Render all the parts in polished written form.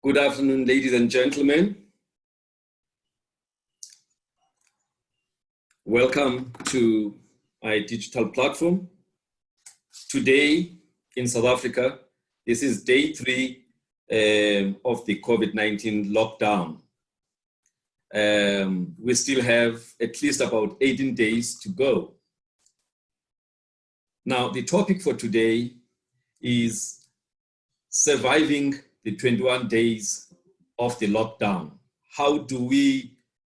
Good afternoon, ladies and gentlemen. Welcome to my digital platform. Today in South Africa, this is day 3 of the COVID-19 lockdown. We still have at least about 18 days to go. Now, the topic for today is surviving the 21 days of the lockdown. How do we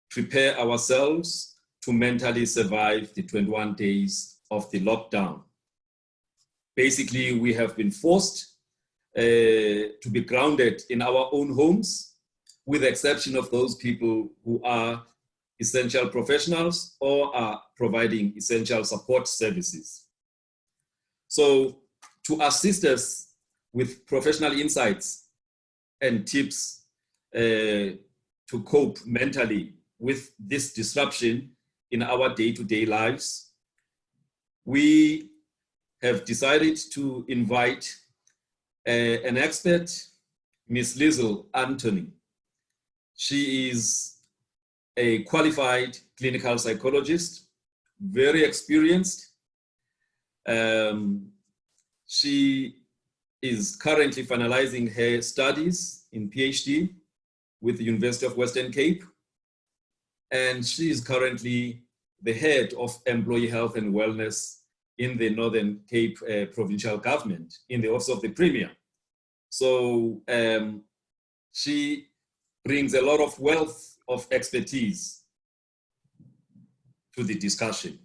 prepare ourselves to mentally survive the 21 days of the lockdown? Basically, we have been forced to be grounded in our own homes, with the exception of those people who are essential professionals or are providing essential support services. So to assist us with professional insights and tips to cope mentally with this disruption in our day-to-day lives, we have decided to invite an expert, Ms. Liesl Anthony. She is a qualified clinical psychologist, very experienced. She is currently finalizing her studies in PhD with the University of Western Cape. And she is currently the head of employee health and wellness in the Northern Cape provincial government in the office of the Premier. So she brings a lot of wealth of expertise to the discussion.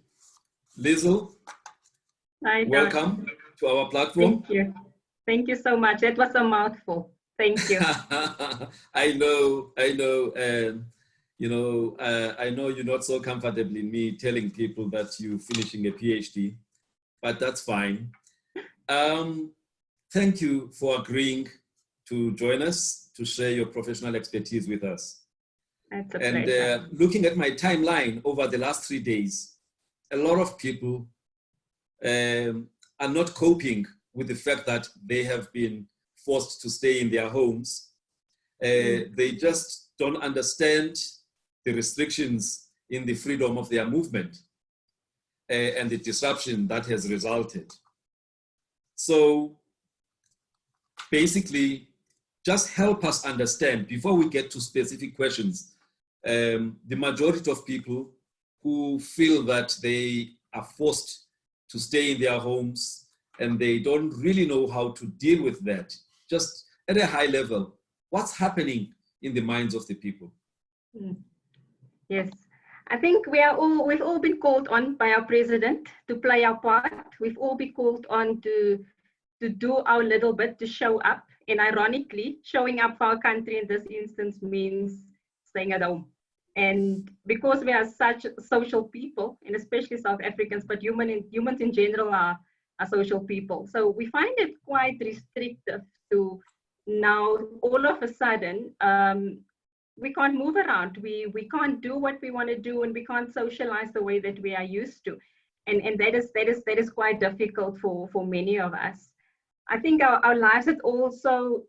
Liesl, welcome to our platform. Thank you. Thank you so much. That was a mouthful. Thank you. I know. I know you're not so comfortable in me telling people that you're finishing a PhD, but that's fine. Thank you for agreeing to join us to share your professional expertise with us. That's a pleasure. Looking at my timeline over the last 3 days, a lot of people are not coping with the fact that they have been forced to stay in their homes. They just don't understand the restrictions in the freedom of their movement and the disruption that has resulted. So basically, just help us understand, before we get to specific questions, the majority of people who feel that they are forced to stay in their homes and they don't really know how to deal with that. Just at a high level, what's happening in the minds of the people? Yes, I think we've all been called on by our president to play our part. We've all been called on to do our little bit, to show up. And ironically, showing up for our country in this instance means staying at home. And because we are such social people, and especially South Africans, but humans in general are social people. So we find it quite restrictive to now all of a sudden, we can't move around. We can't do what we want to do, and we can't socialize the way that we are used to. And that is quite difficult for many of us. I think our lives have also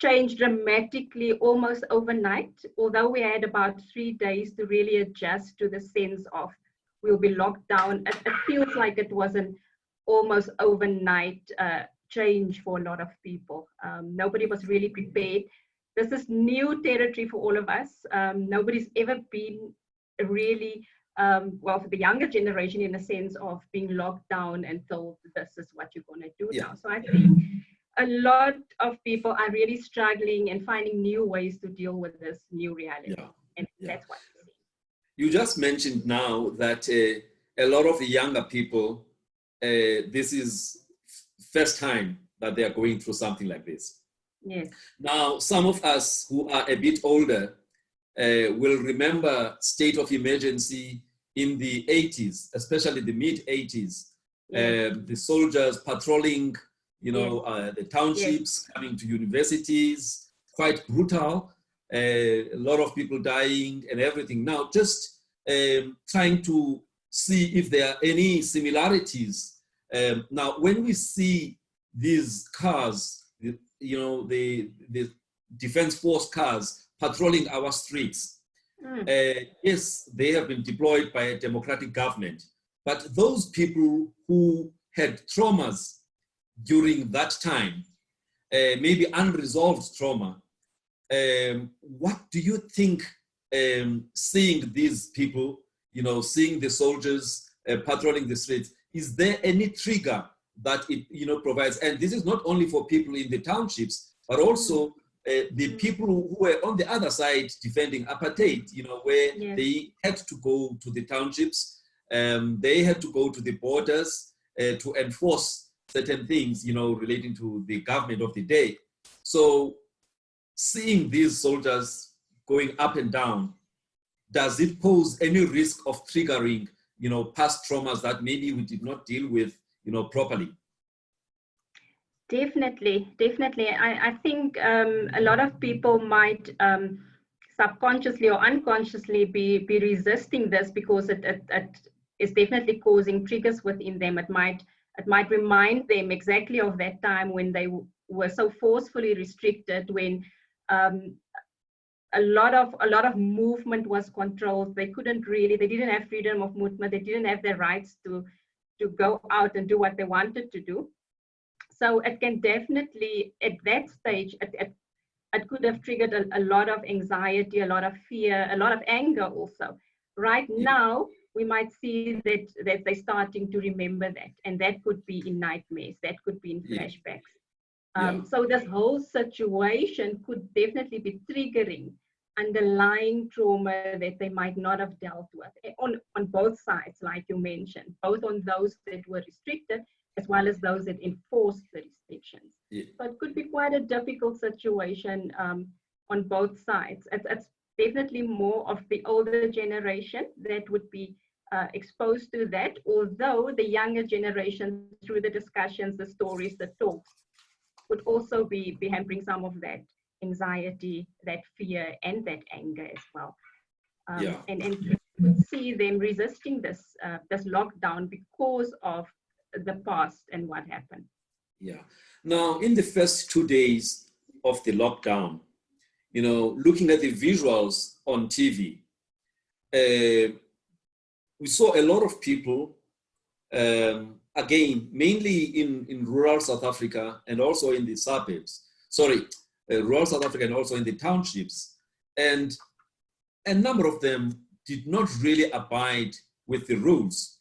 changed dramatically almost overnight, although we had about 3 days to really adjust to the sense of we'll be locked down. It feels like it was an almost overnight change for a lot of people. Nobody was really prepared. This is new territory for all of us. Nobody's ever been really, well, for the younger generation, in a sense of being locked down and told this is what you're going to do now. So I think a lot of people are really struggling and finding new ways to deal with this new reality. And that's what we see. You just mentioned now that a lot of the younger people, this is first time that they are going through something like this. Yes. Now, some of us who are a bit older will remember state of emergency in the 80s, especially the mid-80s. The soldiers patrolling, the townships, coming to universities, quite brutal. A lot of people dying and everything. Now, just trying to see if there are any similarities. Now, when we see these cars, the defense force cars patrolling our streets. Yes, they have been deployed by a democratic government, but those people who had traumas during that time, maybe unresolved trauma, what do you think, seeing these people, seeing the soldiers patrolling the streets, is there any trigger that it provides? And this is not only for people in the townships, but also the people who were on the other side defending apartheid, where they had to go to the townships, they had to go to the borders to enforce certain things, relating to the government of the day. So seeing these soldiers going up and down, does it pose any risk of triggering, past traumas that maybe we did not deal with, properly? Definitely. I think a lot of people might subconsciously or unconsciously be resisting this because it is definitely causing triggers within them. It might remind them exactly of that time when they were so forcefully restricted, when a lot of movement was controlled. They didn't have freedom of movement. They didn't have the rights to go out and do what they wanted to do. So it can definitely, at that stage, it could have triggered a lot of anxiety, a lot of fear, a lot of anger also. Right now, we might see that they're starting to remember that, and that could be in nightmares, that could be in flashbacks. So this whole situation could definitely be triggering underlying trauma that they might not have dealt with on both sides, like you mentioned, both on those that were restricted as well as those that enforced the restrictions. So it could be quite a difficult situation on both sides. It's definitely more of the older generation that would be exposed to that, although the younger generation, through the discussions, the stories, the talks, would also be hampering some of that anxiety, that fear, and that anger as well. And you could see them resisting this lockdown because of the past and what happened. Now, in the first 2 days of the lockdown, looking at the visuals on TV, we saw a lot of people, again, mainly in rural South Africa and also in the suburbs, rural South Africa and also in the townships. And a number of them did not really abide with the rules.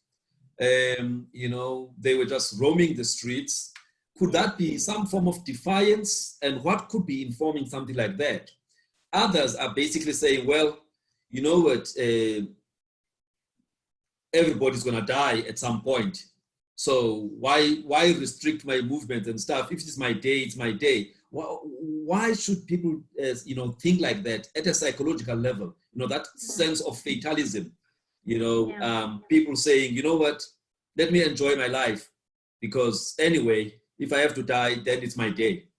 They were just roaming the streets. Could that be some form of defiance? And what could be informing something like that? Others are basically saying, well, you know what, everybody's gonna die at some point. So why restrict my movement and stuff? If it's my day, it's my day. Why should people, think like that at a psychological level? That sense of fatalism. People saying, you know what, let me enjoy my life, because anyway, if I have to die, then it's my day.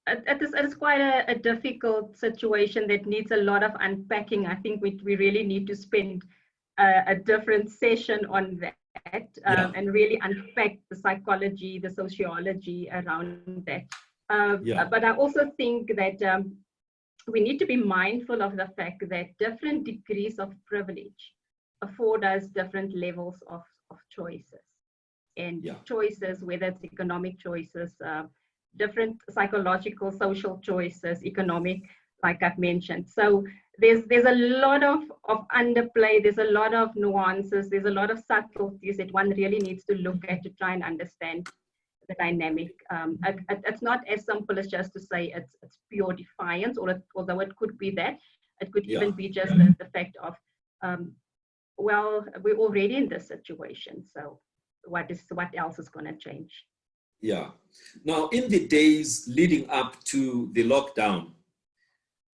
It is quite a difficult situation that needs a lot of unpacking. I think we really need to spend a different session on that and really unpack the psychology, the sociology around that. But I also think that we need to be mindful of the fact that different degrees of privilege afford us different levels of choices. And choices, whether it's economic choices, different psychological, social choices, economic, like I've mentioned. So there's a lot of underplay, there's a lot of nuances, there's a lot of subtleties that one really needs to look at to try and understand the dynamic. It's not as simple as just to say it's pure defiance, although it could be that. It could even be just the fact of, well, we're already in this situation, so what else is going to change? Now, in the days leading up to the lockdown,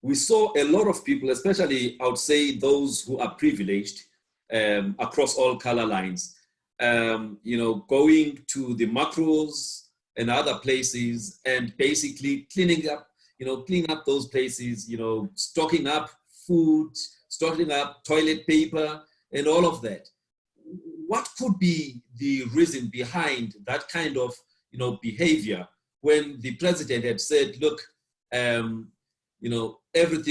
we saw a lot of people, especially I would say those who are privileged across all color lines, going to the macros and other places and basically cleaning up those places, stocking up food, stocking up toilet paper and all of that. What could be the reason behind that kind of, behavior when the president had said, look, everything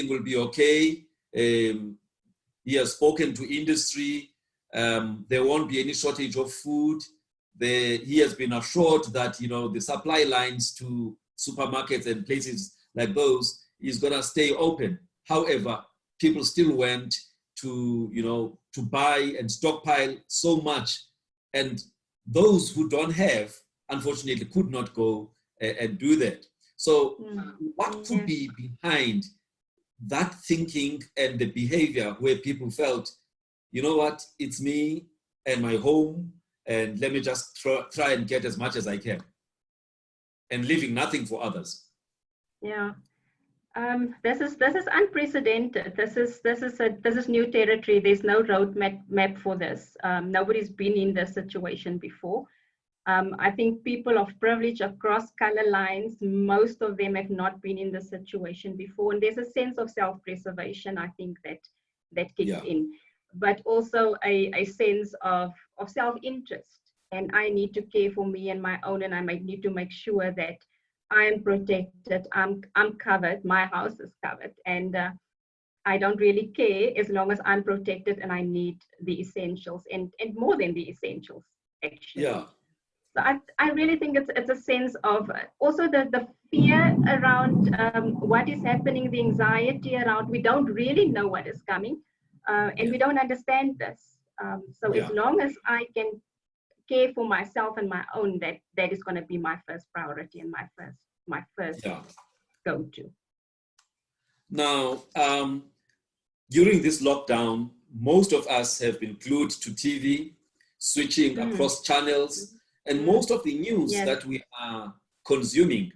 will be okay. He has spoken to industry. There won't be any shortage of food. He has been assured that, the supply lines to supermarkets and places like those is going to stay open. However, people still went to buy and stockpile so much. And those who don't have, unfortunately, could not go and do that. So what could be behind that thinking and the behavior where people felt, you know what, it's me and my home, and let me just try and get as much as I can, and leaving nothing for others? Yeah. This is unprecedented. This is new territory. There's no roadmap for this. Nobody's been in this situation before. I think people of privilege across color lines, most of them have not been in this situation before, and there's a sense of self-preservation, I think, that kicks in, but also a sense of self-interest. And I need to care for me and my own, and I might need to make sure that I'm protected, I'm covered, my house is covered, and I don't really care as long as I'm protected, and I need the essentials and more than the essentials, actually. Yeah. So I really think it's a sense of also the fear around what is happening, the anxiety around, we don't really know what is coming, and we don't understand this. So as long as I can care for myself and my own, that is going to be my first priority and my first go-to. Now, during this lockdown, most of us have been glued to TV, switching across channels, and most of the news that we are consuming,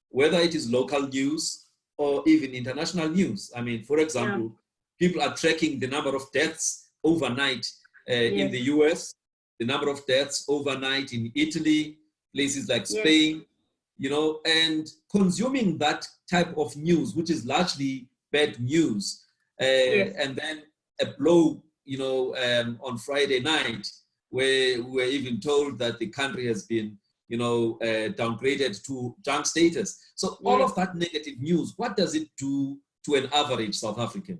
whether it is local news or even international news. I mean, for example, people are tracking the number of deaths overnight in the US, the number of deaths overnight in Italy, places like Spain, and consuming that type of news, which is largely bad news. And then a blow, on Friday night, where we were even told that the country has been, downgraded to junk status. So all of that negative news, what does it do to an average South African?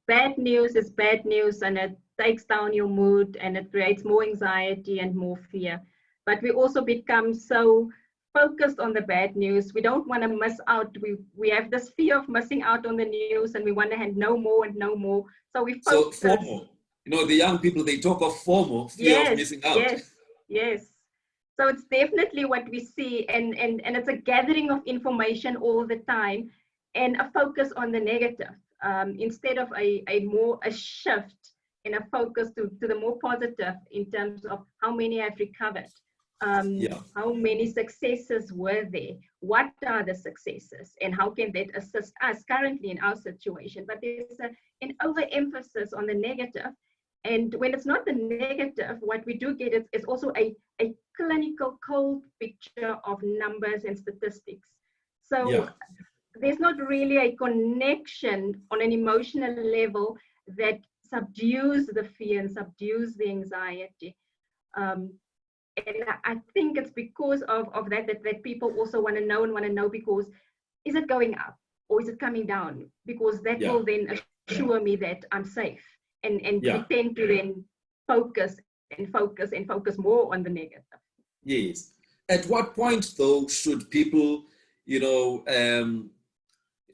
Bad news is bad news, and it takes down your mood, and it creates more anxiety and more fear. But we also become so focused on the bad news. We don't want to miss out. We have this fear of missing out on the news, and we want to know more and know more. So we focus. So FOMO, the young people, they talk of FOMO, fear of missing out. Yes. So it's definitely what we see, and it's a gathering of information all the time, and a focus on the negative instead of a shift and a focus to the more positive in terms of how many have recovered. How many successes were there? What are the successes, and how can that assist us currently in our situation? But there's an overemphasis on the negative, and when it's not the negative, what we do get is also a clinical cold picture of numbers and statistics. So there's not really a connection on an emotional level that subdues the fear and subdues the anxiety. And I think it's because of that people also want to know because is it going up or is it coming down? Because that will then assure me that I'm safe. And we tend to then focus more on the negative. Yes. At what point, though, should people,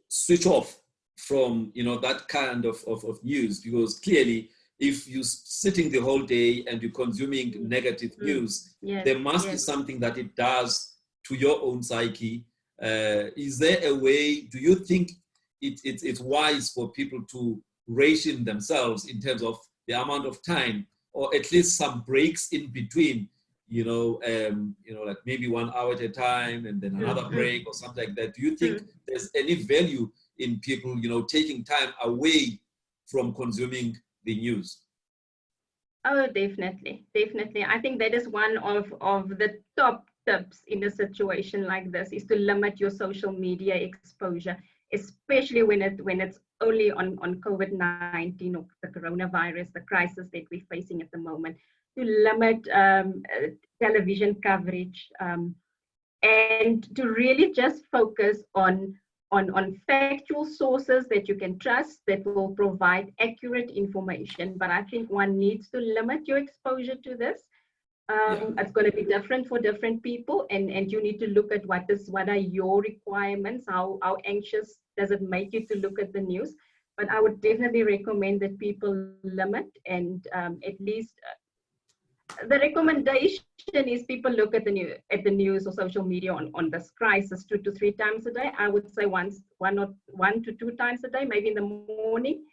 switch off from, that kind of news? Because clearly, if you're sitting the whole day and you're consuming negative news, there must be something that it does to your own psyche. Is there a way, do you think it's wise for people to ration themselves in terms of the amount of time, or at least some breaks in between, like maybe 1 hour at a time and then another break or something like that? Do you think there's any value in people, taking time away from consuming the news? Oh, definitely. I think that is one of the top tips in a situation like this, is to limit your social media exposure, especially when it's only on COVID-19 or the coronavirus, the crisis that we're facing at the moment. to limit television coverage, and to really just focus on factual sources that you can trust that will provide accurate information. But I think one needs to limit your exposure to this. It's going to be different for different people, and you need to look at what are your requirements, how anxious does it make you to look at the news. But I would definitely recommend that people limit, and at least the recommendation is people look at the news or social media on this crisis 2 to 3 times a day. I would say one to 2 times a day, maybe in the morning,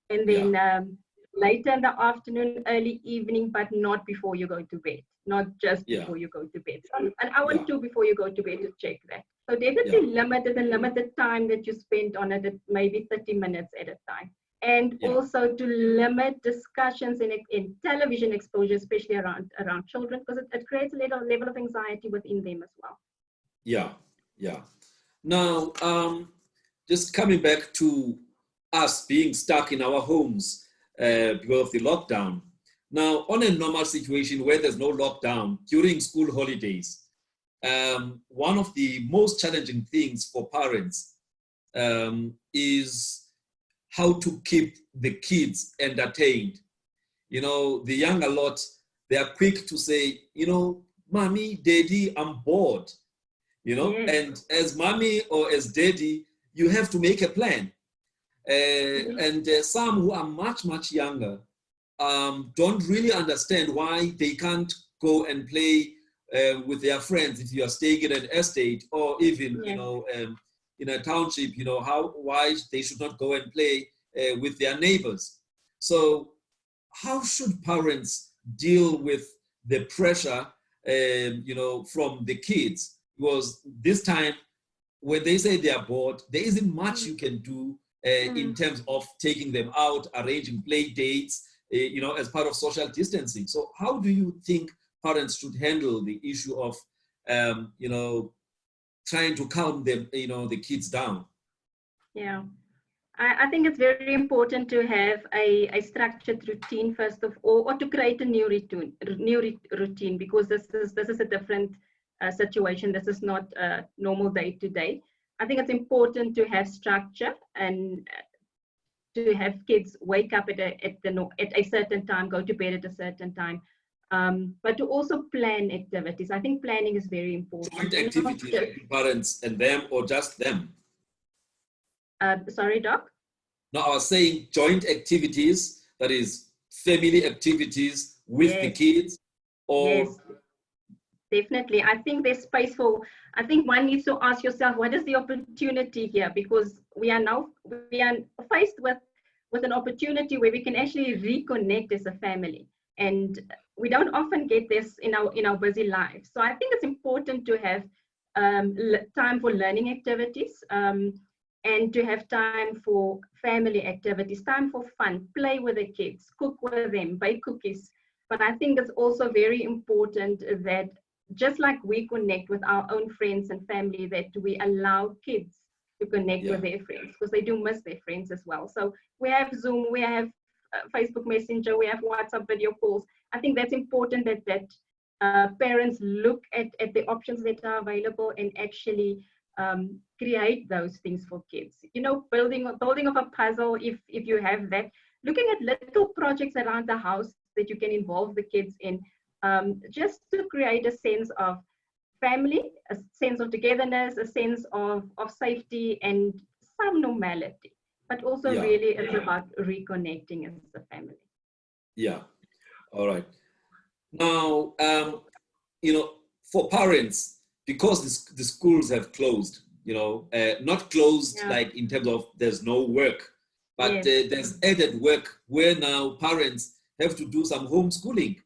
and then later in the afternoon, early evening, but not before you go to bed. Not just before you go to bed. So an hour or two before you go to bed to check that. So definitely limit the time that you spend on it, at maybe 30 minutes at a time. And also to limit discussions in television exposure, especially around children, because it creates a level of anxiety within them as well. Yeah. Now, just coming back to us being stuck in our homes because of the lockdown. Now, on a normal situation where there's no lockdown during school holidays, one of the most challenging things for parents is how to keep the kids entertained. You know, the younger lot, they are quick to say, you know, mommy, daddy, I'm bored. You know, and as mommy or as daddy, you have to make a plan. And some who are much, much younger don't really understand why they can't go and play with their friends if you are staying in an estate or even, you know, in a township, you know, why they should not go and play with their neighbors. So how should parents deal with the pressure, you know, from the kids? Because this time, when they say they are bored, there isn't much you can do in terms of taking them out, arranging play dates, you know, as part of social distancing. So how do you think parents should handle the issue of, you know, trying to calm them, you know, the kids down? Yeah, I think it's very important to have a structured routine first of all, or to create a new routine, because this is a different situation. This is not a normal day to day. I think it's important to have structure and to have kids wake up at a certain time, go to bed at a certain time, but to also plan activities. I think planning is very important. Joint activities between parents and them, or just them? Sorry, Doc? No, I was saying joint activities, that is family activities with the kids, or... Definitely. I think there's space for, I think one needs to ask yourself, what is the opportunity here? Because we are faced with an opportunity where we can actually reconnect as a family. And we don't often get this in our busy lives. So I think it's important to have time for learning activities, and to have time for family activities, time for fun, play with the kids, cook with them, bake cookies. But I think it's also very important that just like we connect with our own friends and family, that we allow kids to connect with their friends, because they do miss their friends as well. So we have Zoom, we have Facebook Messenger, we have WhatsApp video calls. I think that's important that parents look at the options that are available and actually create those things for kids. You know, building of a puzzle, if you have that, looking at little projects around the house that you can involve the kids in, just to create a sense of family, a sense of togetherness, a sense of safety and some normality. But also really it's about reconnecting as a family. Yeah, all right. Now, you know, for parents, because the schools have closed, you know, not closed like in terms of there's no work, but there's added work where now parents have to do some homeschooling.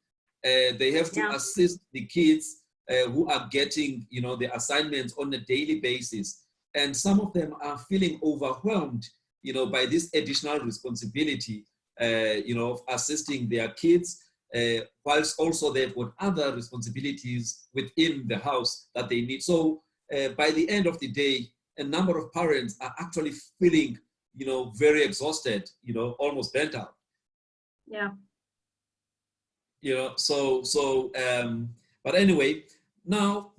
They have to assist the kids who are getting, you know, the assignments on a daily basis. And some of them are feeling overwhelmed, you know, by this additional responsibility, you know, of assisting their kids, whilst also they've got other responsibilities within the house that they need. So by the end of the day, a number of parents are actually feeling, you know, very exhausted, you know, almost burnt out. But anyway, now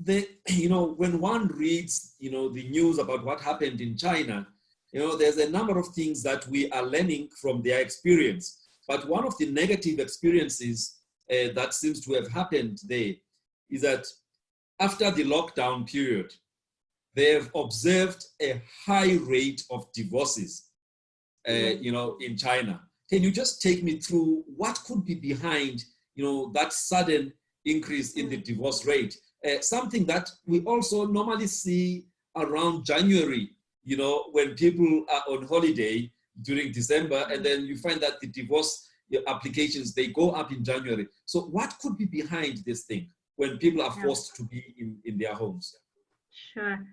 when one reads, the news about what happened in China, there's a number of things that we are learning from their experience. But one of the negative experiences that seems to have happened there is that after the lockdown period, they have observed a high rate of divorces, in China. Can you just take me through what could be behind, that sudden increase in the divorce rate? Something that we also normally see around January, when people are on holiday during December, and then you find that the divorce applications, they go up in January. So what could be behind this thing when people are forced to be in their homes? Sure.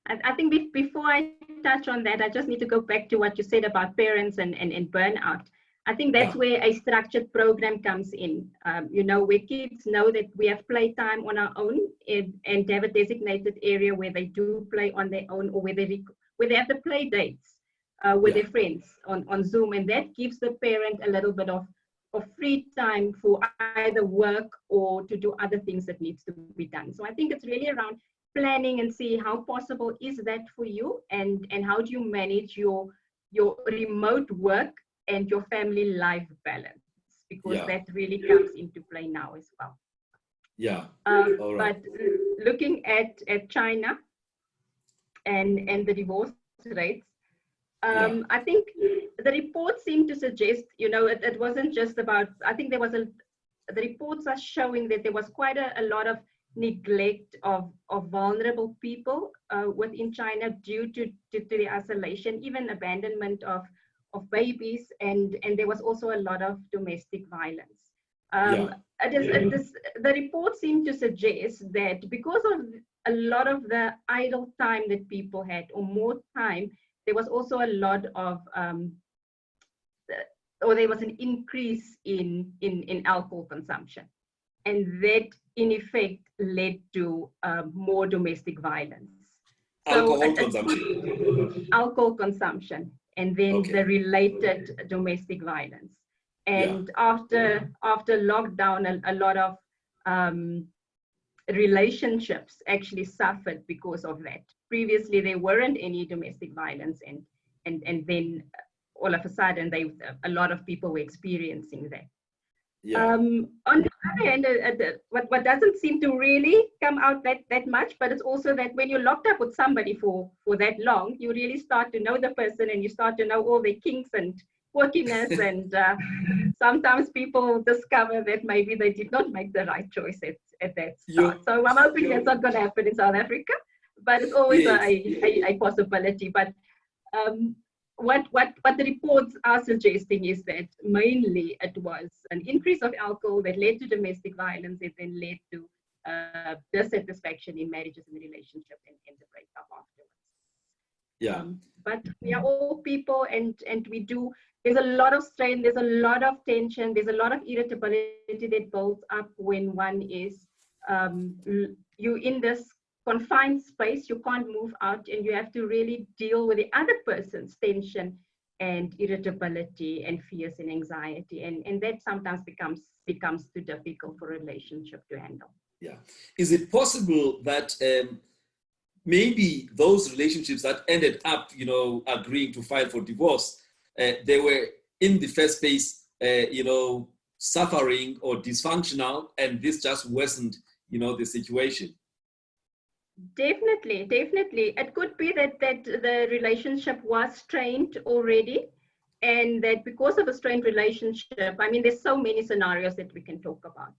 I think before I touch on that, I just need to go back to what you said about parents and burnout. I think that's where a structured program comes in, where kids know that we have playtime on our own and have a designated area where they do play on their own, or where they have the play dates with their friends on Zoom. And that gives the parent a little bit of free time for either work or to do other things that needs to be done. So I think it's really around planning and see how possible is that for you, and how do you manage your remote work and your family life balance, because that really comes into play now as well. All right. But looking at China and the divorce rates, I think the reports seem to suggest, it wasn't just about, I think the reports are showing that there was quite a lot of neglect of vulnerable people within China due to the isolation, even abandonment of babies, and there was also a lot of domestic violence. The report seemed to suggest that because of a lot of the idle time that people had, or more time, there was also a lot of there was an increase in alcohol consumption, and that in effect led to more domestic violence. Alcohol consumption, and then the related domestic violence. And after lockdown, a lot of relationships actually suffered because of that. Previously, there weren't any domestic violence, and then all of a sudden, a lot of people were experiencing that. On the other hand, what doesn't seem to really come out that much, but it's also that when you're locked up with somebody for that long, you really start to know the person, and you start to know all their kinks and quirkiness, and sometimes people discover that maybe they did not make the right choice at that start. So I'm hoping that's not going to happen in South Africa, but it's always a possibility. But what the reports are suggesting is that mainly it was an increase of alcohol that led to domestic violence, that then led to dissatisfaction in marriages and relationship, and the breakup afterwards. But we are all people, and there's a lot of strain, there's a lot of tension, there's a lot of irritability that builds up when one is you in this confined space. You can't move out, and you have to really deal with the other person's tension and irritability and fears and anxiety, and that sometimes becomes too difficult for a relationship to handle. Is it possible that maybe those relationships that ended up agreeing to file for divorce, they were in the first place suffering or dysfunctional, and this just worsened the situation? Definitely. It could be that the relationship was strained already, and that because of a strained relationship, I mean, there's so many scenarios that we can talk about.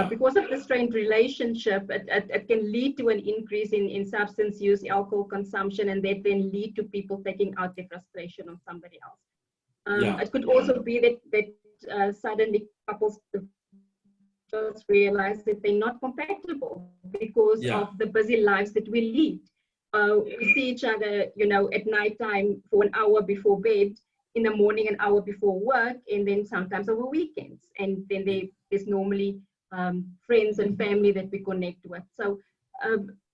Because of the strained relationship, it can lead to an increase in substance use, alcohol consumption, and that then lead to people taking out their frustration on somebody else. It could also be that suddenly couples just realize that they're not compatible because of the busy lives that we lead. We see each other, at nighttime for an hour before bed, in the morning an hour before work, and then sometimes over weekends. And then there's normally friends and family that we connect with. So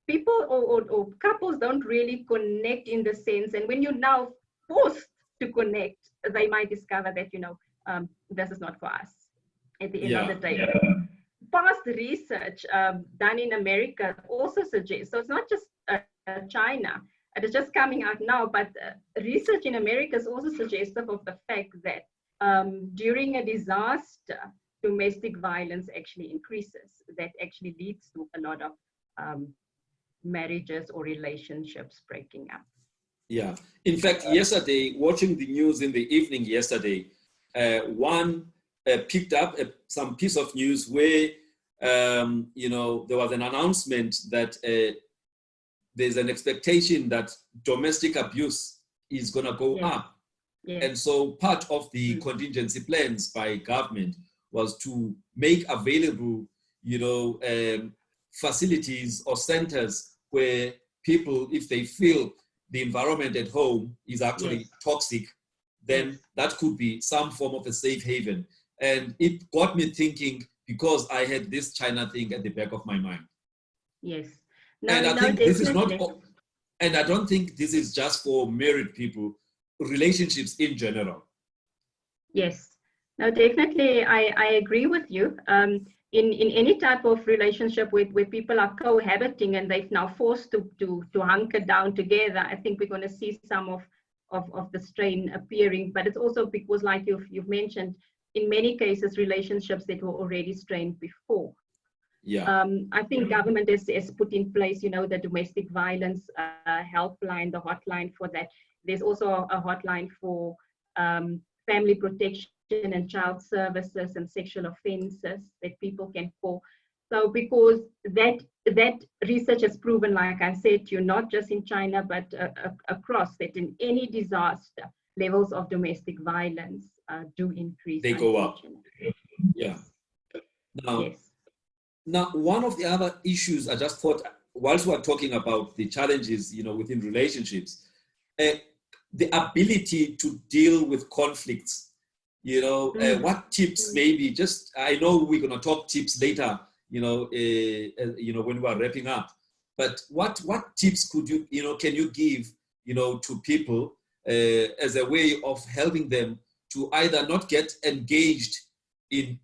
people or couples don't really connect in the sense, and when you're now forced to connect, they might discover that, this is not for us. at the end of the day. Past research done in America also suggests, so it's not just China, it is just coming out now, but research in America is also suggestive of the fact that during a disaster, domestic violence actually increases. That actually leads to a lot of marriages or relationships breaking up. Yeah. In fact, yesterday, watching the news in the evening yesterday, one picked up some piece of news where, there was an announcement that there's an expectation that domestic abuse is going to go up. Yes. And so part of the contingency plans by government was to make available, facilities or centers where people, if they feel the environment at home is actually toxic, then that could be some form of a safe haven. And it got me thinking, because I had this China thing at the back of my mind. Yes. And I think this is not, and I don't think this is just for married people, relationships in general. Yes. No, definitely, I agree with you. In any type of relationship where people are cohabiting and they've now forced to hunker down together, I think we're going to see some of the strain appearing. But it's also because, like you've mentioned, in many cases, relationships that were already strained before. Yeah. I think government has put in place, the domestic violence helpline, the hotline for that. There's also a hotline for family protection and child services and sexual offences that people can call. So because that research has proven, like I said to you, not just in China, but across, that in any disaster, levels of domestic violence do increase. They go up. Yeah. Now, one of the other issues I just thought, whilst we're talking about the challenges, within relationships, the ability to deal with conflicts. What tips maybe, just, I know we're going to talk tips later, when we are wrapping up, but what tips could you, can you give, to people as a way of helping them to either not get engaged in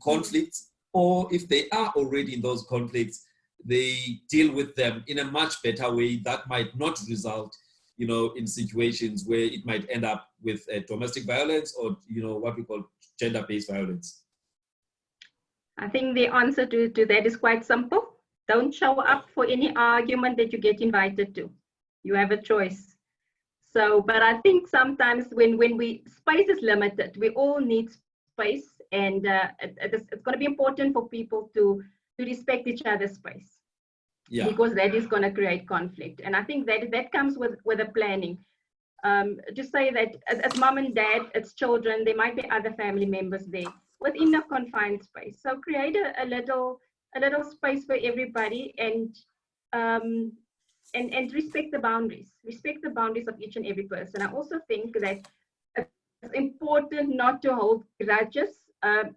conflicts, or if they are already in those conflicts, they deal with them in a much better way that might not result in situations where it might end up with domestic violence or, what we call gender-based violence? I think the answer to that is quite simple. Don't show up for any argument that you get invited to. You have a choice. So, but I think sometimes when space is limited, we all need space, and it's going to be important for people to respect each other's space. Yeah. Because that is going to create conflict. And I think that comes with a planning. To say that as mom and dad, as children, there might be other family members there within a confined space. So create a little space for everybody, and respect the boundaries. Respect the boundaries of each and every person. I also think that it's important not to hold grudges.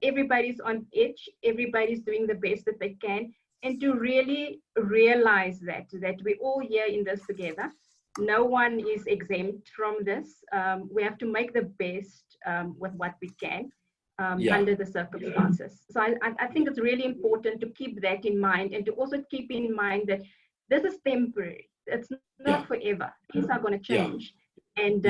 Everybody's on edge. Everybody's doing the best that they can. And to really realize that we're all here in this together. No one is exempt from this. We have to make the best with what we can under the circumstances. So I think it's really important to keep that in mind, and to also keep in mind that this is temporary. It's not forever. Things are going to change. And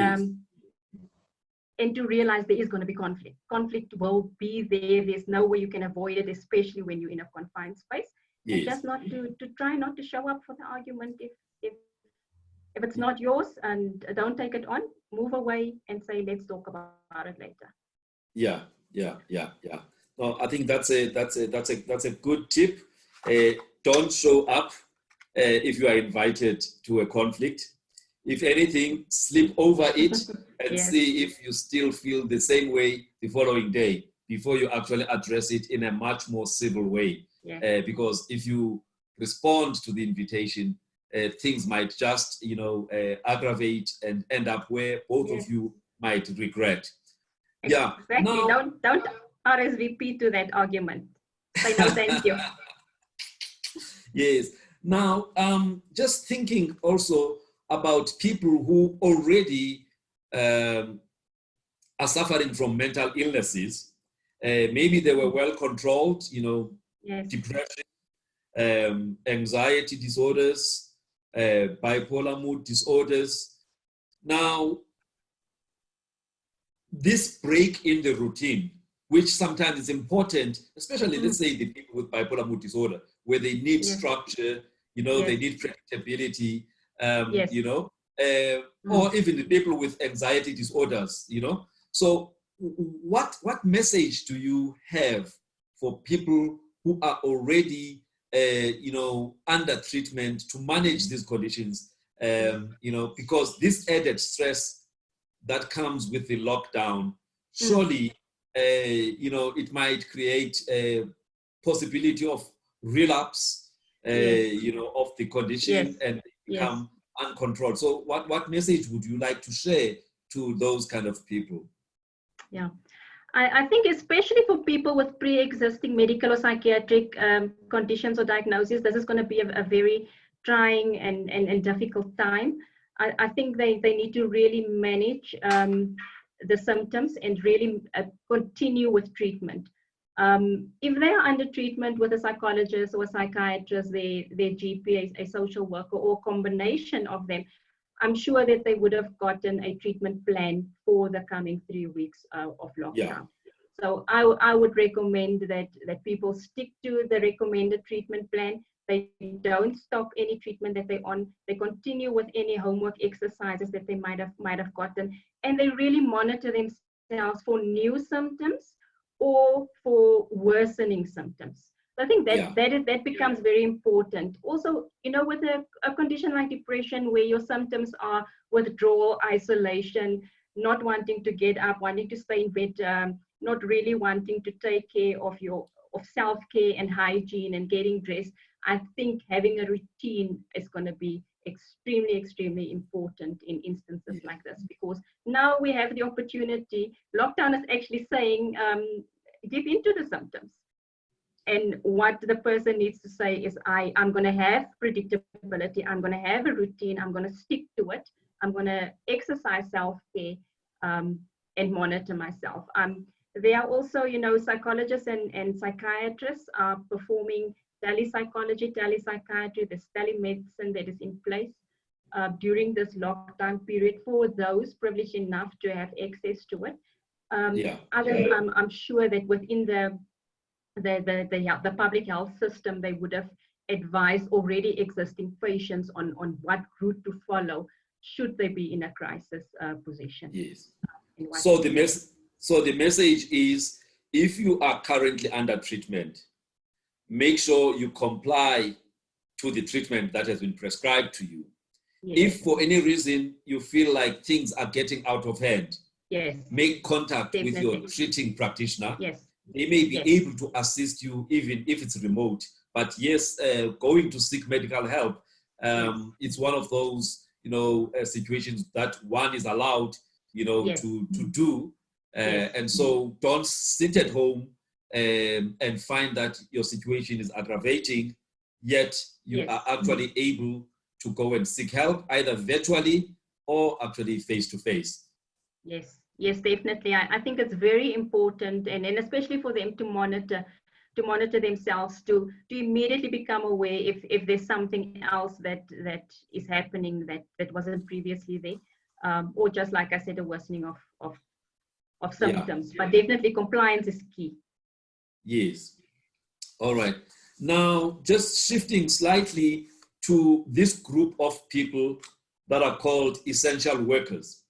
to realize there is going to be conflict. Conflict will be there. There's no way you can avoid it, especially when you're in a confined space. Yes. And just not to try not to show up for the argument if it's not yours, and don't take it on. Move away and say, let's talk about it later. Yeah. No, I think that's a good tip. Don't show up if you are invited to a conflict. If anything, sleep over it and see if you still feel the same way the following day before you actually address it in a much more civil way. Because if you respond to the invitation, things might just, aggravate and end up where both of you might regret. Yeah. Exactly. Now, don't RSVP to that argument. Say no, thank you. Yes. Now, just thinking also about people who already are suffering from mental illnesses, Maybe they were well controlled, Yes. depression, anxiety disorders, bipolar mood disorders. Now, this break in the routine, which sometimes is important, especially let's say the people with bipolar mood disorder, where they need structure, they need predictability, or even the people with anxiety disorders, So what message do you have for people who are already, under treatment to manage these conditions, because this added stress that comes with the lockdown, surely, it might create a possibility of relapse, of the condition and become uncontrolled. So what message would you like to share to those kind of people? Yeah, I think especially for people with pre-existing medical or psychiatric conditions or diagnoses, this is going to be a very trying and difficult time. I think they need to really manage the symptoms and really continue with treatment. If they are under treatment with a psychologist or a psychiatrist, their GP, a social worker, or combination of them, I'm sure that they would have gotten a treatment plan for the coming 3 weeks of lockdown. Yeah. So I would recommend that people stick to the recommended treatment plan. They don't stop any treatment that they're on. They continue with any homework exercises that they might have gotten, and they really monitor themselves for new symptoms or for worsening symptoms. So I think that becomes very important. Also, with a condition like depression, where your symptoms are withdrawal, isolation, not wanting to get up, wanting to stay in bed, not really wanting to take care of self-care and hygiene and getting dressed, I think having a routine is going to be extremely, extremely important in instances like this, because now we have the opportunity. Lockdown is actually saying, dip into the symptoms. And what the person needs to say is, I'm going to have predictability. I'm going to have a routine. I'm going to stick to it. I'm going to exercise self-care and monitor myself. There are also, psychologists and psychiatrists are performing telepsychology, telepsychiatry, there's telemedicine that is in place during this lockdown period for those privileged enough to have access to it. Others, I'm sure that within the public health system, they would have advised already existing patients on what route to follow should they be in a crisis position. Yes. So the message is, if you are currently under treatment, make sure you comply to the treatment that has been prescribed to you. Yes. If for any reason you feel like things are getting out of hand, make contact with your treating practitioner. Yes. They may be able to assist you even if it's remote. But going to seek medical help, it's one of those, situations that one is allowed, to do. And so don't sit at home and find that your situation is aggravating, yet you are actually able to go and seek help, either virtually or actually face-to-face. Yes, definitely. I think it's very important, and especially for them to monitor themselves, to immediately become aware if there's something else that is happening that wasn't previously there, or just like I said, a worsening of symptoms. But definitely compliance is key. Yes. All right. Now, just shifting slightly to this group of people that are called essential workers.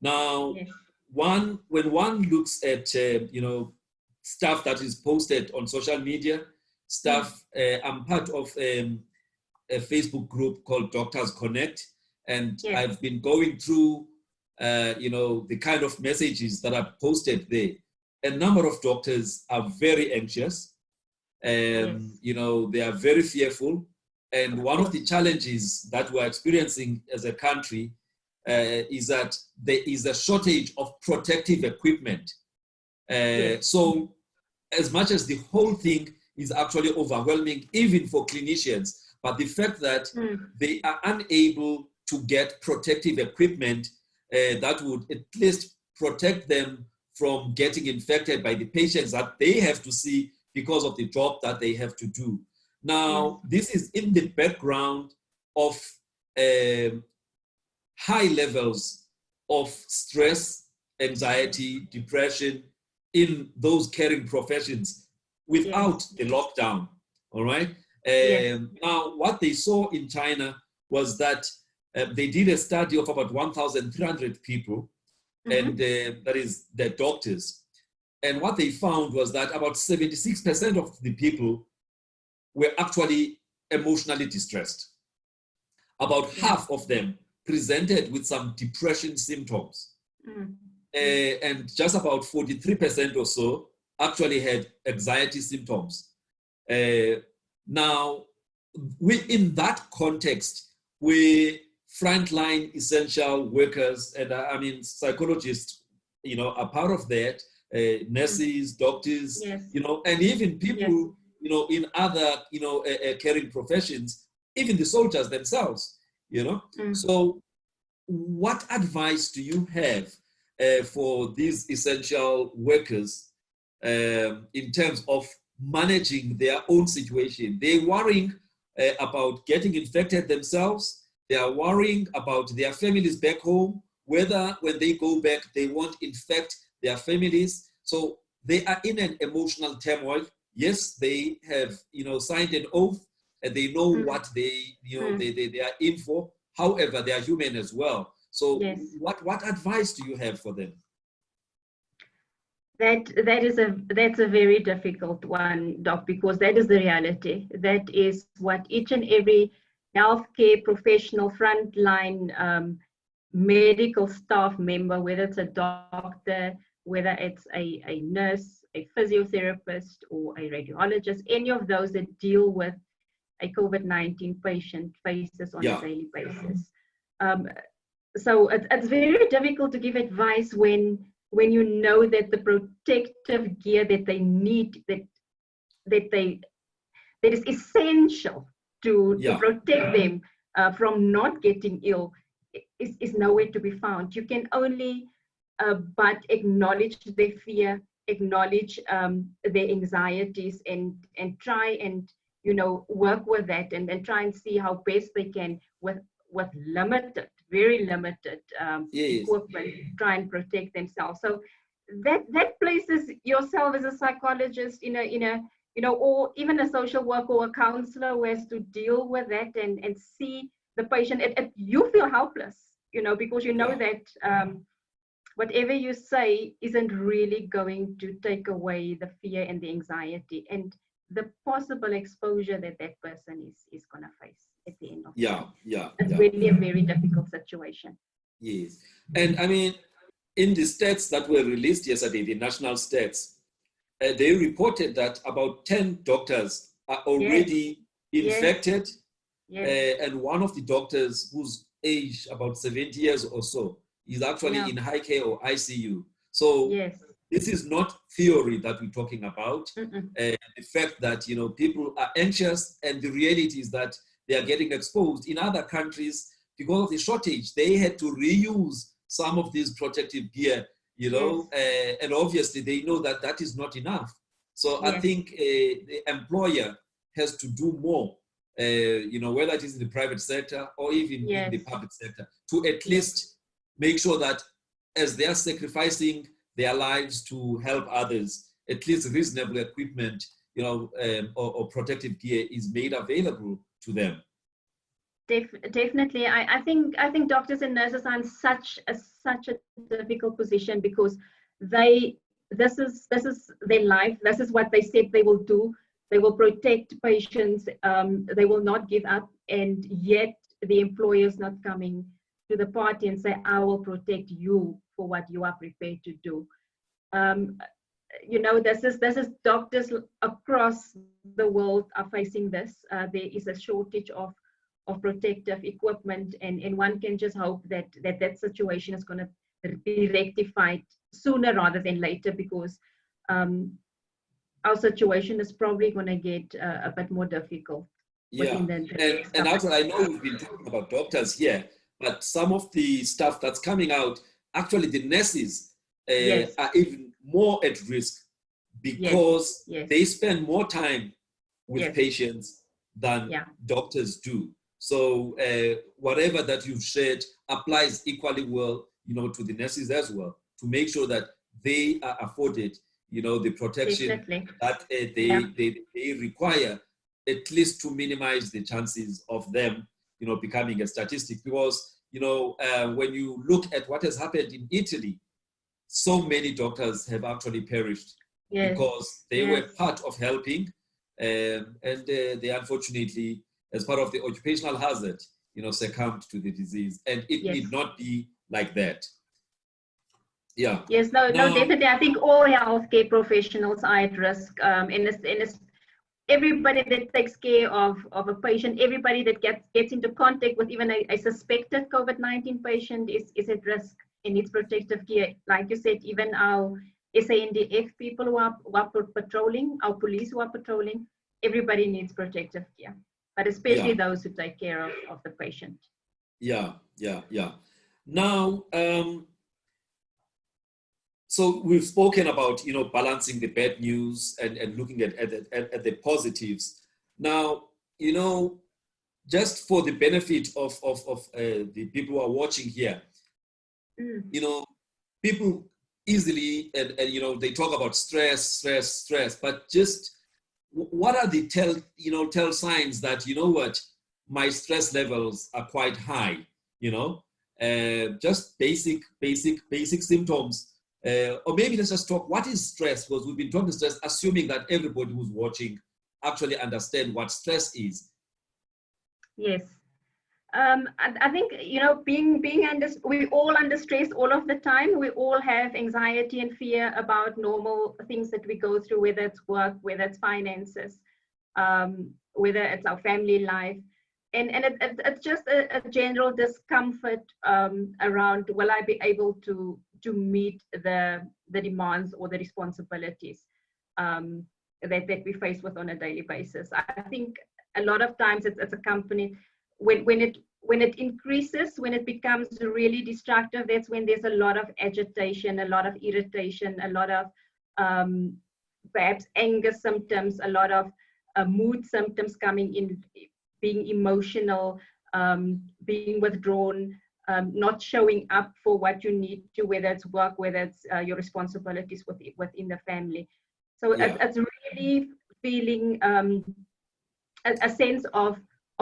Now, when one looks at, stuff that is posted on social media, I'm part of a Facebook group called Doctors Connect, and I've been going through, the kind of messages that are posted there. A number of doctors are very anxious, they are very fearful. And one of the challenges that we're experiencing as a country is that there is a shortage of protective equipment. So as much as the whole thing is actually overwhelming, even for clinicians, but the fact that they are unable to get protective equipment that would at least protect them from getting infected by the patients that they have to see because of the job that they have to do. Now, this is in the background of high levels of stress, anxiety, depression in those caring professions without the lockdown, all right? Now, what they saw in China was that they did a study of about 1,300 people, and that is the doctors. And what they found was that about 76% of the people were actually emotionally distressed. About half of them presented with some depression symptoms. And just about 43% or so actually had anxiety symptoms. Now, within that context, we frontline essential workers, and I mean, psychologists, you know, are part of that, nurses, doctors, you know, and even people, you know, in other, you know, caring professions, even the soldiers themselves, you know. So what advice do you have for these essential workers in terms of managing their own situation? They're worrying about getting infected themselves. They are worrying about their families back home, whether when they go back, they won't infect their families. So they are in an emotional turmoil. Yes, they have, you know, signed an oath and they know what they, you know, they are in for. However, they are human as well. So what advice do you have for them? That's a very difficult one, Doc, because that is the reality. That is what each and every healthcare professional, frontline medical staff member, whether it's a doctor, whether it's a nurse, a physiotherapist, or a radiologist, any of those that deal with a COVID-19 patient faces on a daily basis. So it's very difficult to give advice when you know that the protective gear that they need, that is essential to protect them from not getting ill, is nowhere to be found. You can only but acknowledge their fear, acknowledge their anxieties, and try and, you know, work with that, and try and see how best they can with limited, very limited equipment, try and protect themselves. So that places yourself as a psychologist in a you know, or even a social worker or a counselor who has to deal with that and see the patient. You feel helpless, you know, because you know that whatever you say isn't really going to take away the fear and the anxiety and the possible exposure that that person is going to face at the end of the day. It's really a very difficult situation. Yes. And I mean, in the stats that were released yesterday, the national stats, they reported that about 10 doctors are already infected. And one of the doctors, whose age about 70 years or so, is actually in high care or ICU. So this is not theory that we're talking about. The fact that, you know, people are anxious, and the reality is that they are getting exposed. In other countries, because of the shortage, they had to reuse some of these protective gear, you know, and obviously they know that that is not enough. So I think the employer has to do more, you know, whether it is in the private sector or even in the public sector, to at least make sure that as they are sacrificing their lives to help others, at least reasonable equipment, you know, or protective gear is made available to them. Definitely. I think doctors and nurses are in such a difficult position, because this is their life. This is what they said they will do. They will protect patients. They will not give up. And yet the employer is not coming to the party and say, I will protect you for what you are prepared to do. You know, this is doctors across the world are facing this. There is a shortage of protective equipment, and one can just hope that situation is going to be rectified sooner rather than later, because our situation is probably going to get a bit more difficult. And actually, I know we've been talking about doctors here, but some of the stuff that's coming out, actually the nurses Yes. are even more at risk because Yes. they spend more time with Yes. patients than doctors do. So whatever that you've shared applies equally well, to the nurses as well, to make sure that they are afforded, the protection Definitely. that they require, at least to minimize the chances of them, becoming a statistic. Because, when you look at what has happened in Italy, so many doctors have actually perished because they were part of helping, and they unfortunately, as part of the occupational hazard, succumbed to the disease, and it need not be like that. Yeah. Yes. No. Definitely. I think all healthcare professionals are at risk. Everybody that takes care of a patient, everybody that gets into contact with even a suspected COVID-19 patient is at risk and needs protective gear. Like you said, even our SANDF people who are patrolling, our police who are patrolling, everybody needs protective gear, but especially those who take care of the patient. Yeah. Now, so we've spoken about, balancing the bad news and looking at the positives. Now, just for the benefit of the people who are watching here, people easily, and they talk about stress, but just what are the tell signs that, what, my stress levels are quite high, just basic symptoms. Or maybe let's just talk, what is stress? Because we've been talking stress, assuming that everybody who's watching actually understand what stress is. Yes. I think, being under, we all under stress all of the time. We all have anxiety and fear about normal things that we go through, whether it's work, whether it's finances, whether it's our family life. And it's just a general discomfort around, will I be able to meet the demands or the responsibilities that we face with on a daily basis. I think a lot of times it's accompanied when it increases, when it becomes really destructive. That's when there's a lot of agitation, a lot of irritation, a lot of perhaps anger symptoms, a lot of mood symptoms coming in, being emotional, being withdrawn, not showing up for what you need to, whether it's work, whether it's your responsibilities within the family. So it's really feeling a sense of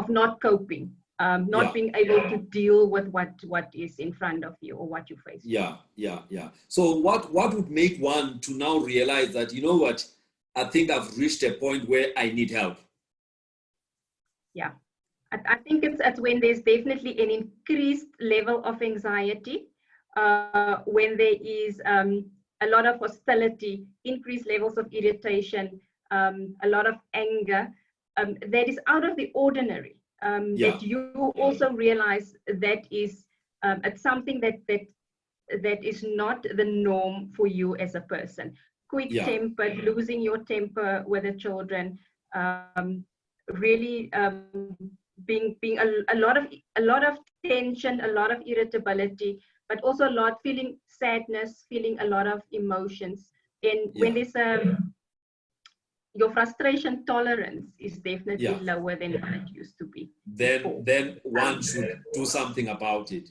not coping, not being able to deal with what is in front of you or what you face. Yeah. So what would make one to now realize that, what, I think I've reached a point where I need help? Yeah. I think it's when there's definitely an increased level of anxiety, when there is a lot of hostility, increased levels of irritation, a lot of anger, that is out of the ordinary, that you also realize that is it's something that is not the norm for you as a person. Quick-tempered, losing your temper with the children, really being a lot of tension, a lot of irritability, but also feeling sadness, feeling a lot of emotions. And when there's your frustration tolerance is definitely lower than what it used to be. Then one should do something about it.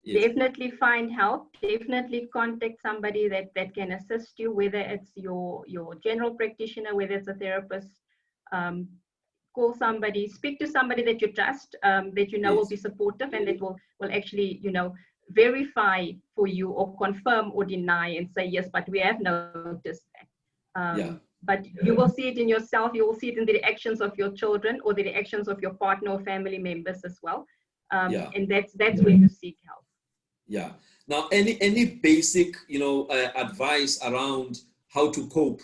Yes. Definitely find help. Definitely contact somebody that can assist you, whether it's your general practitioner, whether it's a therapist. Call somebody, speak to somebody that you trust, that will be supportive, and that will actually verify for you or confirm or deny and say, yes, but we have noticed that. But you will see it in yourself, you will see it in the reactions of your children or the reactions of your partner or family members as well. And that's where you seek help. Yeah. Now, any basic, advice around how to cope,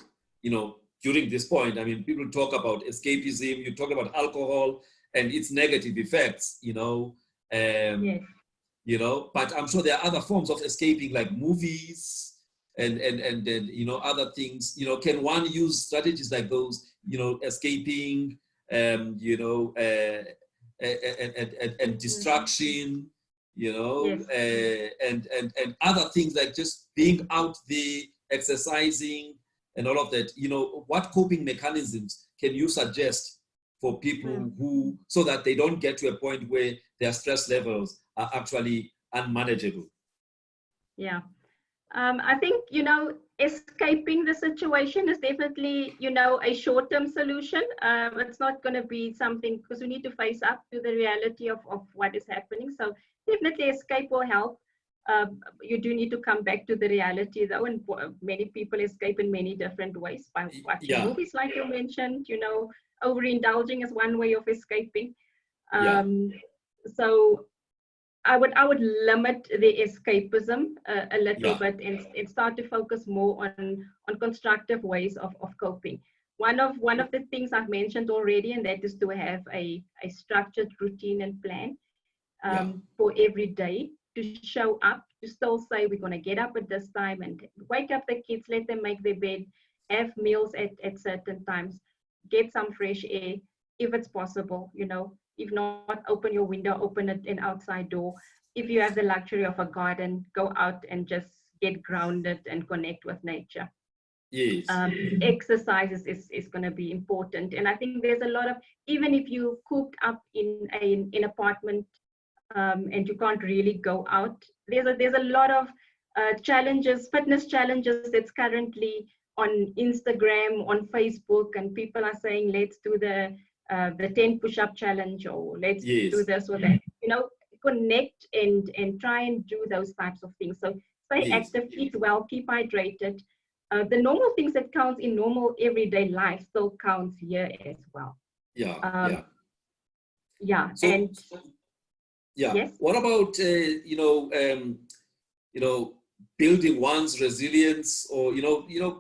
during this point? I mean, people talk about escapism, you talk about alcohol and its negative effects, but I'm sure there are other forms of escaping, like movies and other things. Can one use strategies like those, escaping, and distraction, you know, Yes. and other things like just being out there, exercising, and all of that. You know, what coping mechanisms can you suggest for people who, so that they don't get to a point where their stress levels are actually unmanageable? Yeah. I think, you know, escaping the situation is definitely, you know, a short-term solution. It's not going to be something, because we need to face up to the reality of what is happening. So definitely escape will help. You do need to come back to the reality though, and many people escape in many different ways by watching Yeah, movies, like you mentioned. You know, overindulging is one way of escaping. yeah, Um, so I would limit the escapism a little yeah, bit, and start to focus more on constructive ways of coping. One of the things I've mentioned already, and that is to have a structured routine and plan yeah, for every day, to show up, to still say we're going to get up at this time and wake up the kids, let them make their bed, have meals at certain times, get some fresh air if it's possible, you know. If not, open your window, open an outside door. If you have the luxury of a garden, go out and just get grounded and connect with nature. yes, Exercise is going to be important. And I think there's a lot of, even if you cooped up in an apartment, and you can't really go out, there's a lot of challenges, fitness challenges, that's currently on Instagram, on Facebook, and people are saying, let's do the 10 push-up challenge, or let's do yes, this or that, you know. Connect and try and do those types of things. So stay yes, active, eat well, keep hydrated. The normal things that count in normal everyday life still counts here as well. yeah, um, yeah. yeah, So, and yeah, yes. what about you know, building one's resilience, or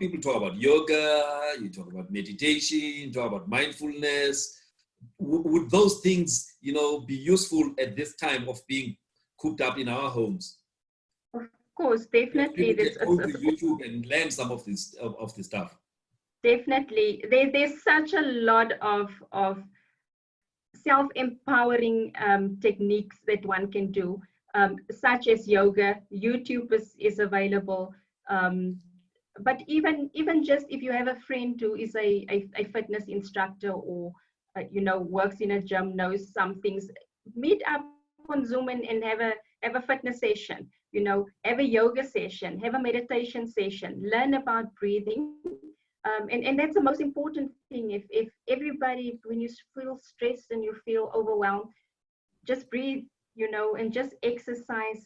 people talk about yoga, you talk about meditation, you talk about mindfulness. Would those things, be useful at this time of being cooped up in our homes? Of course, That definitely. people This can go to it's YouTube and learn some of this stuff. definitely there's such a lot of self-empowering techniques that one can do, such as yoga. YouTube is available. Um, but even just if you have a friend who is a fitness instructor, or works in a gym, knows some things, meet up on Zoom and have a fitness session, have a yoga session, have a meditation session, learn about breathing. And that's the most important thing. If everybody, when you feel stressed and you feel overwhelmed, just breathe, and just exercise.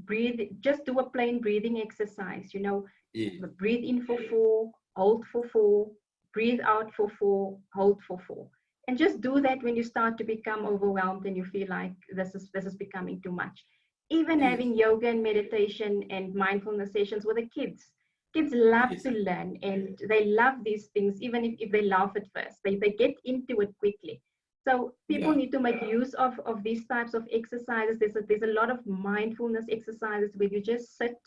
Breathe, just do a plain breathing exercise, Yeah, breathe in for 4, hold for 4, breathe out for 4, hold for 4. And just do that when you start to become overwhelmed and you feel like this is becoming too much. Even yes, having yoga and meditation and mindfulness sessions with the kids. Kids love yes, to learn, and they love these things, even if they laugh at first. They get into it quickly. So people yeah, need to make use of these types of exercises. There's a lot of mindfulness exercises where you just sit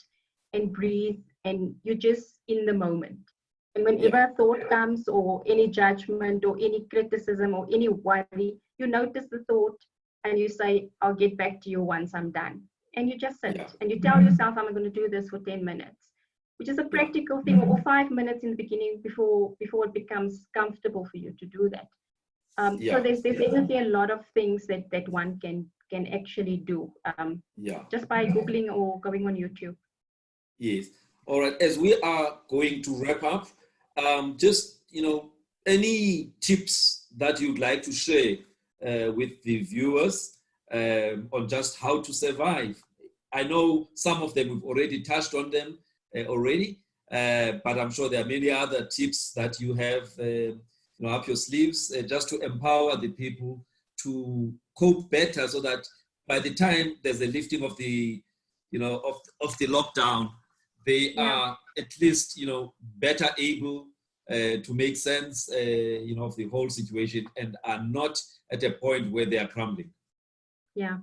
and breathe, and you're just in the moment. And whenever yeah, a thought comes, or any judgment or any criticism or any worry, you notice the thought and you say, I'll get back to you once I'm done. And you just sit yeah, and you tell yourself, I'm going to do this for 10 minutes, which is a yeah, practical thing, or 5 minutes in the beginning before it becomes comfortable for you to do that. So yeah, there's definitely a lot of things that one can actually do, yeah. just by Googling or going on YouTube. Yes. All right. As we are going to wrap up, just, any tips that you'd like to share with the viewers on just how to survive. I know some of them we've already touched on them already, but I'm sure there are many other tips that you have, up your sleeves, just to empower the people to cope better, so that by the time there's a lifting of the, of the lockdown, they Yeah. are at least, better able to make sense, of the whole situation, and are not at a point where they are crumbling. Yeah.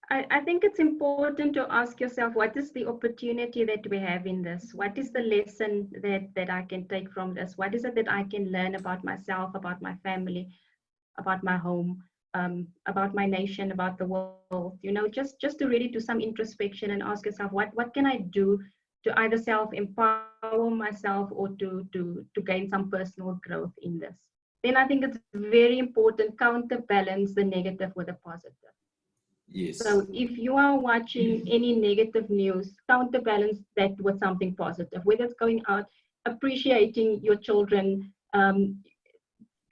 I think it's important to ask yourself, what is the opportunity that we have in this? What is the lesson that I can take from this? What is it that I can learn about myself, about my family, about my home? about my nation, about the world, you know, just to really do some introspection and ask yourself, what can I do to either self-empower myself or to gain some personal growth in this. Then I think it's very important, counterbalance the negative with the positive. Yes. So if you are watching any negative news, counterbalance that with something positive, whether it's going out, appreciating your children,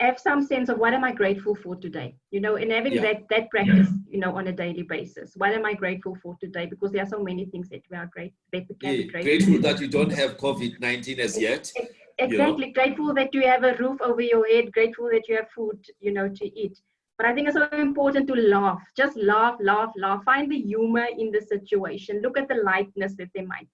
have some sense of what am I grateful for today, you know, and having that practice, you know, on a daily basis. What am I grateful for today? Because there are so many things that we are grateful that you don't have COVID-19 as yet. Exactly. Grateful that you have a roof over your head. Grateful that you have food, you know, to eat. But I think it's so important to laugh. Just laugh. Find the humor in the situation. Look at the lightness that there might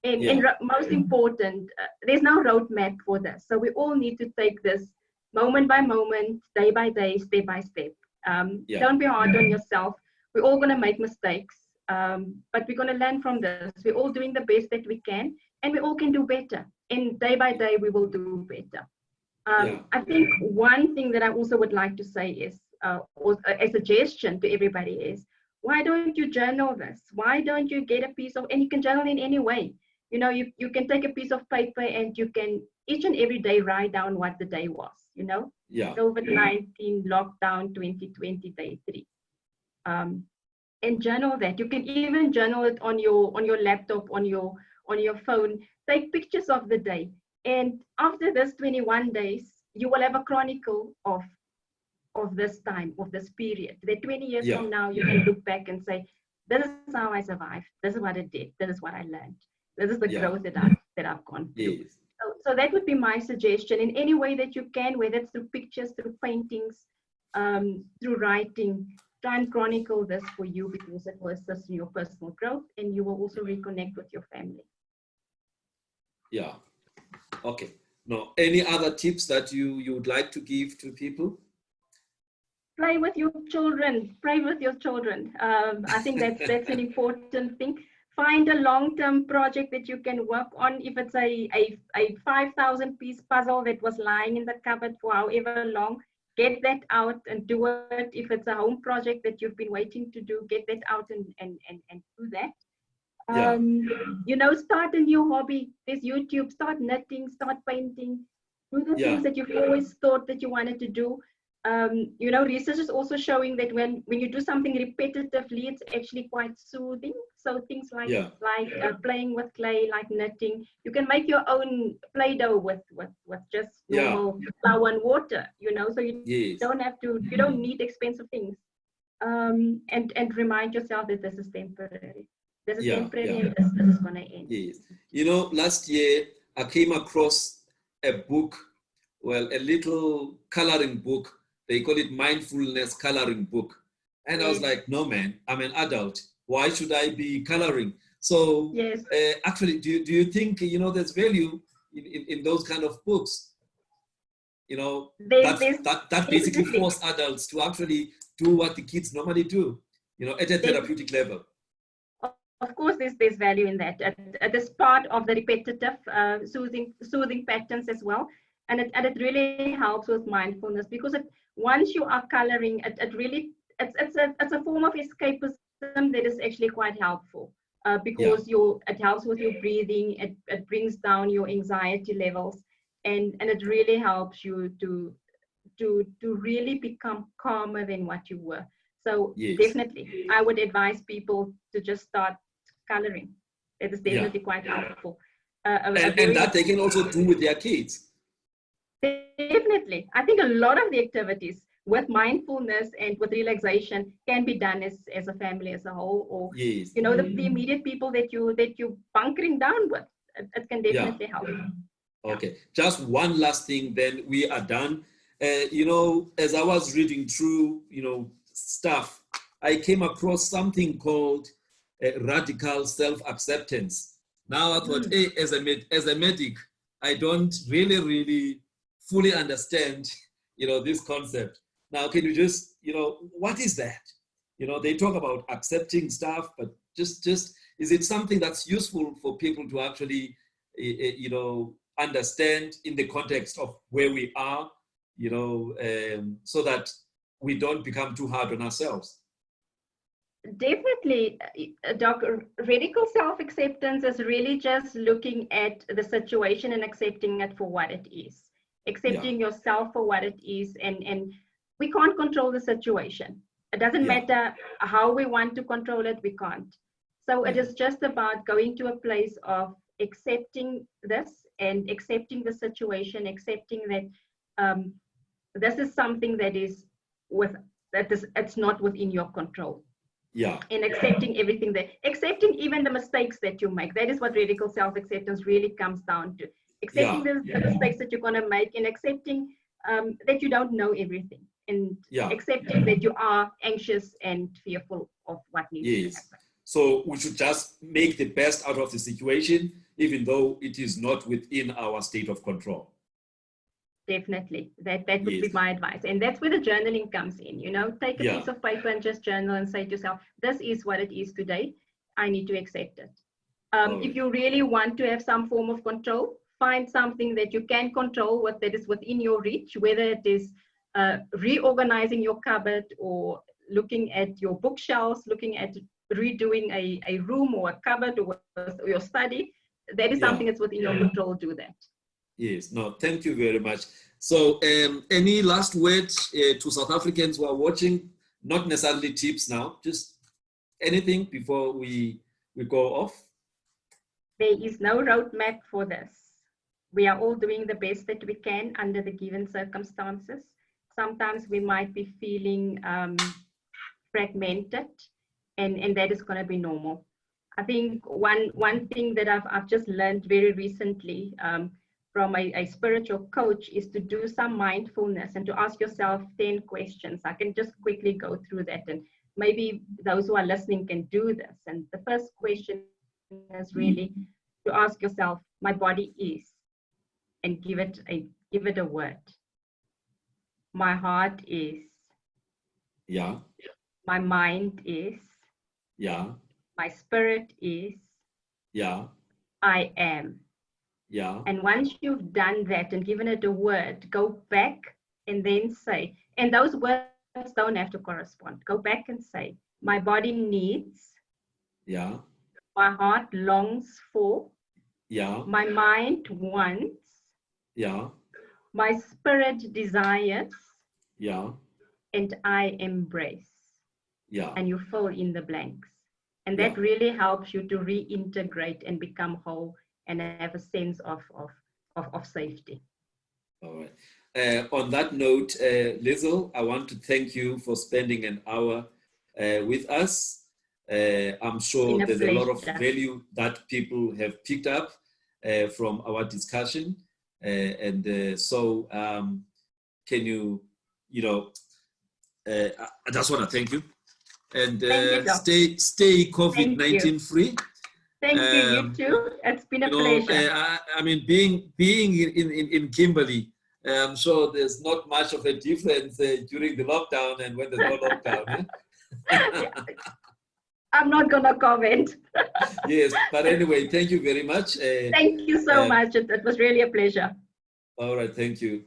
be. And most important, there's no roadmap for this. So we all need to take this moment by moment, day by day, step by step. Don't be hard on yourself. We're all going to make mistakes, but we're going to learn from this. We're all doing the best that we can, and we all can do better. And day by day, we will do better. I think one thing that I also would like to say is, or a suggestion to everybody is, why don't you journal this? Why don't you get a piece of, and you can journal in any way. You know, you can take a piece of paper and you can each and every day write down what the day was, you know? COVID-19 lockdown 2020 day 3. And journal that. You can even journal it on your laptop, on your phone. Take pictures of the day. And after this 21 days, you will have a chronicle of this time, of this period. That 20 years from now, you can look back and say, this is how I survived. This is what I did. This is what I learned. This is the growth that I've gone through. So that would be my suggestion. In any way that you can, whether it's through pictures, through paintings, through writing, try and chronicle this for you, because it will assist in your personal growth and you will also reconnect with your family. Yeah. Okay. Now, any other tips that you would like to give to people? Play with your children. Play with your children. I think that's an important thing. Find a long-term project that you can work on. If it's a 5,000 piece puzzle that was lying in the cupboard for however long, get that out and do it. If it's a home project that you've been waiting to do, get that out and do that. You know, start a new hobby. There's YouTube. Start knitting, start painting. Do the things that you've always thought that you wanted to do. You know, research is also showing that when you do something repetitively, it's actually quite soothing. So things like playing with clay, like knitting, you can make your own Play-Doh with just normal flour and water. You know, so you don't have to, you don't need expensive things. And remind yourself that this is temporary. This is temporary, and this is gonna end. Yes, you know, last year I came across a book, well, a little coloring book. They call it mindfulness coloring book. And I was like, no, man, I'm an adult. Why should I be coloring? So actually, do you think, you know, there's value in those kind of books? You know, that basically force adults to actually do what the kids normally do, you know, at a therapeutic level. Of course, there's value in that. This part of the repetitive soothing patterns as well. And it really helps with mindfulness, because once you are coloring, it's a form of escapism that is actually quite helpful, because it helps with your breathing, it brings down your anxiety levels, and it really helps you to really become calmer than what you were. So definitely, I would advise people to just start coloring. It is definitely quite helpful. And that they can also do with their kids. Definitely. I think a lot of the activities with mindfulness and with relaxation can be done as a family as a whole, or you know, the immediate people that you're bunkering down with. It can definitely help. Okay, just one last thing, then we are done. You know, as I was reading through, you know, stuff, I came across something called radical self-acceptance. Now I thought, hey, as a medic, I don't really fully understand, you know, this concept. Now, can you just, you know, what is that? You know, they talk about accepting stuff, but just is it something that's useful for people to actually, you know, understand in the context of where we are, you know, so that we don't become too hard on ourselves. Definitely, Doc. Radical self-acceptance is really just looking at the situation and accepting it for what it is. Accepting yourself for what it is, and we can't control the situation. It doesn't matter how we want to control it, we can't. So it is just about going to a place of accepting this and accepting the situation, accepting that this is something that is it's not within your control. Yeah. And accepting everything accepting even the mistakes that you make. That is what radical self-acceptance really comes down to. Accepting the mistakes that you're going to make, and accepting that you don't know everything, and accepting that you are anxious and fearful of what needs to happen. So we should just make the best out of the situation, even though it is not within our state of control. Definitely. That would be my advice. And that's where the journaling comes in. Take a piece of paper and just journal and say to yourself, this is what it is today. I need to accept it. If you really want to have some form of control, find something that you can control, that is within your reach, whether it is reorganizing your cupboard, or looking at your bookshelves, looking at redoing a room or a cupboard or your study. That is something that's within your control. Do that. Yes, no, thank you very much. So any last words to South Africans who are watching? Not necessarily tips now, just anything before we go off? There is no roadmap for this. We are all doing the best that we can under the given circumstances. Sometimes we might be feeling fragmented, and that is going to be normal. I think one thing that I've just learned very recently from a spiritual coach is to do some mindfulness and to ask yourself 10 questions. I can just quickly go through that, and maybe those who are listening can do this. And the first question is really to ask yourself, my body is, and give it a word. My heart is. Yeah. My mind is. Yeah. My spirit is. Yeah. I am. Yeah. And once you've done that and given it a word, go back and then say, and those words don't have to correspond. Go back and say, my body needs. Yeah. My heart longs for. Yeah. My mind wants. Yeah. My spirit desires. Yeah. And I embrace. Yeah. And you fill in the blanks. And that really helps you to reintegrate and become whole and have a sense of safety. All right. On that note, Lizzle, I want to thank you for spending an hour with us. I'm sure there's a lot of value that people have picked up from our discussion. So can you, I just want to thank you. And stay COVID-19 free. Thank you, you too. It's been a pleasure. I mean, being in Kimberley, I'm sure there's not much of a difference during the lockdown and when there's no lockdown. I'm not going to comment. Yes, but anyway, thank you very much. Thank you so much. It was really a pleasure. All right, thank you.